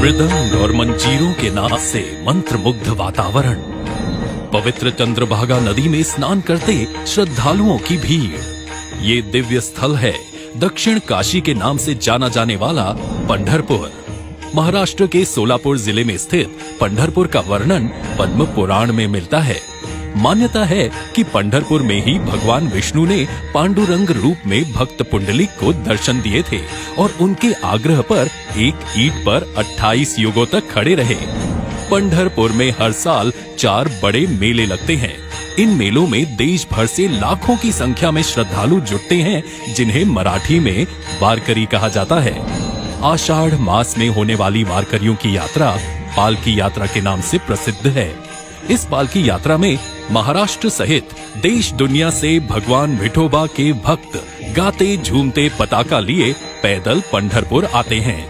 मृदंग और मंजीरों के नाद से मंत्रमुग्ध वातावरण, पवित्र चंद्रभागा नदी में स्नान करते श्रद्धालुओं की भीड़। ये दिव्य स्थल है दक्षिण काशी के नाम से जाना जाने वाला पंढरपुर। महाराष्ट्र के सोलापुर जिले में स्थित पंढरपुर का वर्णन पद्म पुराण में मिलता है। मान्यता है कि पंढरपुर में ही भगवान विष्णु ने पांडुरंग रूप में भक्त पुंडलिक को दर्शन दिए थे और उनके आग्रह पर एक ईंट पर 28 युगों तक खड़े रहे। पंढरपुर में हर साल 4 बड़े मेले लगते हैं। इन मेलों में देश भर से लाखों की संख्या में श्रद्धालु जुटते हैं, जिन्हें मराठी में वारकरी कहा जाता है। आषाढ़ मास में होने वाली वारकरियों की यात्रा पालकी यात्रा के नाम से प्रसिद्ध है। इस पालकी यात्रा में महाराष्ट्र सहित देश दुनिया से भगवान विठोबा के भक्त गाते झूमते पताका लिए पैदल पंढरपुर आते हैं।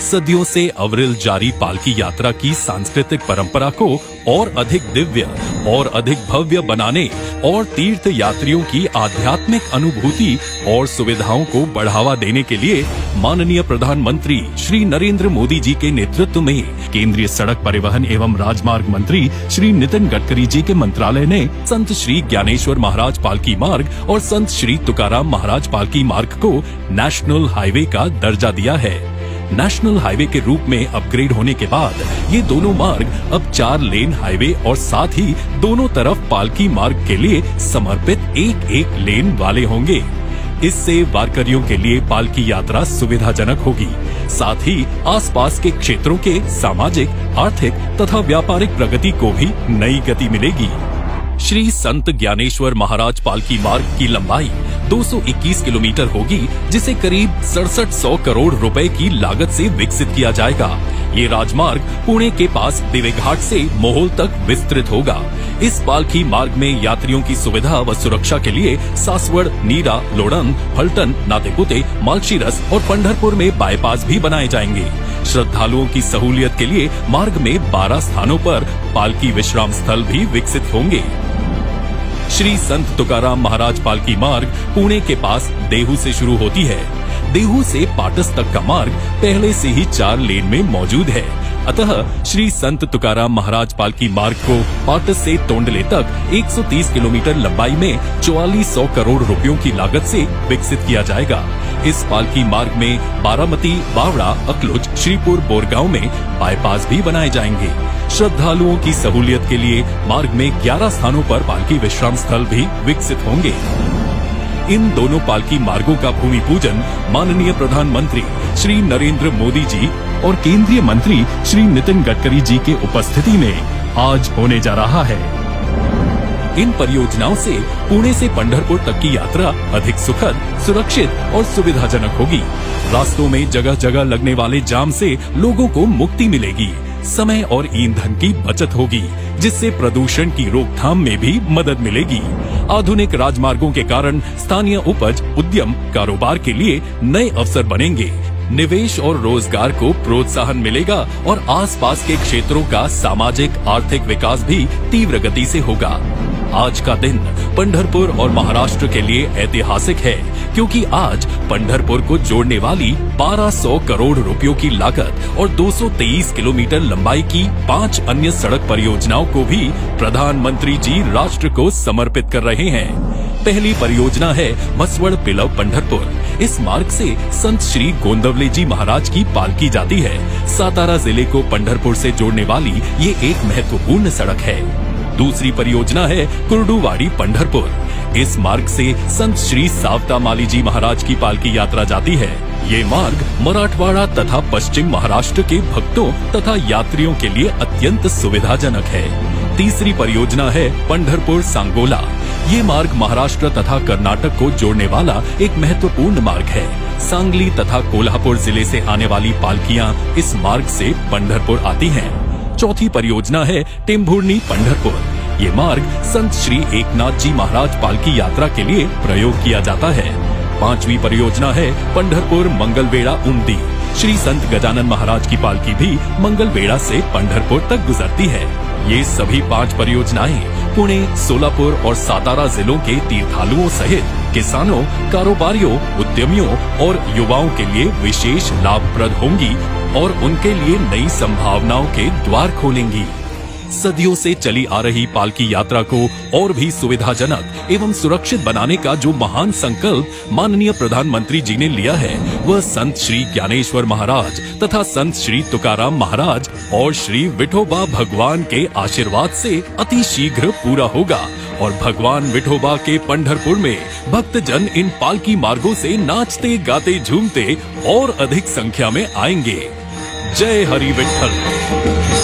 सदियों से अविरल जारी पालकी यात्रा की सांस्कृतिक परंपरा को और अधिक दिव्य और अधिक भव्य बनाने और तीर्थ यात्रियों की आध्यात्मिक अनुभूति और सुविधाओं को बढ़ावा देने के लिए माननीय प्रधानमंत्री श्री नरेंद्र मोदी जी के नेतृत्व में केंद्रीय सड़क परिवहन एवं राजमार्ग मंत्री श्री नितिन गडकरी जी के मंत्रालय ने संत श्री ज्ञानेश्वर महाराज पालकी मार्ग और संत श्री तुकाराम महाराज पालकी मार्ग को नेशनल हाईवे का दर्जा दिया है। नेशनल हाईवे के रूप में अपग्रेड होने के बाद ये दोनों मार्ग अब 4 लेन हाईवे और साथ ही दोनों तरफ पालकी मार्ग के लिए समर्पित एक लेन वाले होंगे। इससे वारकरियों के लिए पालकी यात्रा सुविधाजनक होगी। साथ ही आसपास के क्षेत्रों के सामाजिक, आर्थिक तथा व्यापारिक प्रगति को भी नई गति मिलेगी। श्री संत ज्ञानेश्वर महाराज पालकी मार्ग की लंबाई 221 किलोमीटर होगी, जिसे करीब 6700 करोड़ रुपए की लागत से विकसित किया जाएगा। ये राजमार्ग पुणे के पास दिवेघाट से मोहोल तक विस्तृत होगा। इस पालकी मार्ग में यात्रियों की सुविधा व सुरक्षा के लिए सासवड़, नीरा, लोडन, फलटन, नातेपुते, मालशीरस और पंढरपुर में बाईपास भी बनाए जाएंगे। श्रद्धालुओं की सहूलियत के लिए मार्ग में 12 स्थानों पर पालकी विश्राम स्थल भी विकसित होंगे। श्री संत तुकाराम महाराज पालकी मार्ग पुणे के पास देहू से शुरू होती है। देहू से पाटस तक का मार्ग पहले से ही 4 लेन में मौजूद है। अतः श्री संत तुकाराम महाराज पालकी मार्ग को पाटस से तोंडले तक 130 किलोमीटर लंबाई में 4400 करोड़ रुपयों की लागत से विकसित किया जाएगा। इस पालकी मार्ग में बारामती, बावड़ा, अकलुज, श्रीपुर, बोरगांव में बाईपास भी बनाए जाएंगे। श्रद्धालुओं की सहूलियत के लिए मार्ग में 11 स्थानों पर पालकी विश्राम स्थल भी विकसित होंगे। इन दोनों पालकी मार्गों का भूमि पूजन माननीय प्रधानमंत्री श्री नरेंद्र मोदी जी और केंद्रीय मंत्री श्री नितिन गडकरी जी के उपस्थिति में आज होने जा रहा है। इन परियोजनाओं से पुणे से पंढरपुर तक की यात्रा अधिक सुखद, सुरक्षित और सुविधाजनक होगी। रास्तों में जगह जगह लगने वाले जाम से लोगों को मुक्ति मिलेगी। समय और ईंधन की बचत होगी, जिससे प्रदूषण की रोकथाम में भी मदद मिलेगी। आधुनिक राजमार्गों के कारण स्थानीय उपज, उद्यम, कारोबार के लिए नए अवसर बनेंगे। निवेश और रोजगार को प्रोत्साहन मिलेगा और आसपास के क्षेत्रों का सामाजिक, आर्थिक विकास भी तीव्र गति से होगा। आज का दिन पंढरपुर और महाराष्ट्र के लिए ऐतिहासिक है, क्योंकि आज पंढरपुर को जोड़ने वाली 1200 करोड़ रुपयों की लागत और 223 किलोमीटर लंबाई की 5 अन्य सड़क परियोजनाओं को भी प्रधानमंत्री जी राष्ट्र को समर्पित कर रहे हैं। पहली परियोजना है मसवड़ पिलव पंढरपुर। इस मार्ग से संत श्री गोंदवले जी महाराज की पालकी जाती है। सातारा जिले को पंढरपुर से जोड़ने वाली ये एक महत्वपूर्ण सड़क है। दूसरी परियोजना है कुर्डुवाड़ी पंढरपुर। इस मार्ग से संत श्री सावता माली जी महाराज की पालकी यात्रा जाती है। ये मार्ग मराठवाड़ा तथा पश्चिम महाराष्ट्र के भक्तों तथा यात्रियों के लिए अत्यंत सुविधाजनक है। तीसरी परियोजना है पंढरपुर सांगोला। ये मार्ग महाराष्ट्र तथा कर्नाटक को जोड़ने वाला एक महत्वपूर्ण मार्ग है। सांगली तथा कोल्हापुर जिले से आने वाली पालकियां इस मार्ग से पंढरपुर आती हैं। चौथी परियोजना है टेम्भुर्णी पंढरपुर। ये मार्ग संत श्री एकनाथ जी महाराज पालकी यात्रा के लिए प्रयोग किया जाता है। पांचवी परियोजना है पंढरपुर मंगलवेढ़ा उमदी। श्री संत गजानन महाराज की पालकी भी मंगलवेढ़ा से पंढरपुर तक गुजरती है। ये सभी 5 परियोजनाएं पुणे, सोलापुर और सातारा जिलों के तीर्थालुओं सहित किसानों, कारोबारियों, उद्यमियों और युवाओं के लिए विशेष लाभप्रद होंगी और उनके लिए नई संभावनाओं के द्वार खोलेंगी। सदियों से चली आ रही पालकी यात्रा को और भी सुविधाजनक एवं सुरक्षित बनाने का जो महान संकल्प माननीय प्रधानमंत्री जी ने लिया है, वह संत श्री ज्ञानेश्वर महाराज तथा संत श्री तुकाराम महाराज और श्री विठोबा भगवान के आशीर्वाद से अति शीघ्र पूरा होगा और भगवान विठोबा के पंढरपुर में भक्तजन इन पालकी मार्गों से नाचते गाते झूमते और अधिक संख्या में आएंगे। जय हरि विठ्ठल।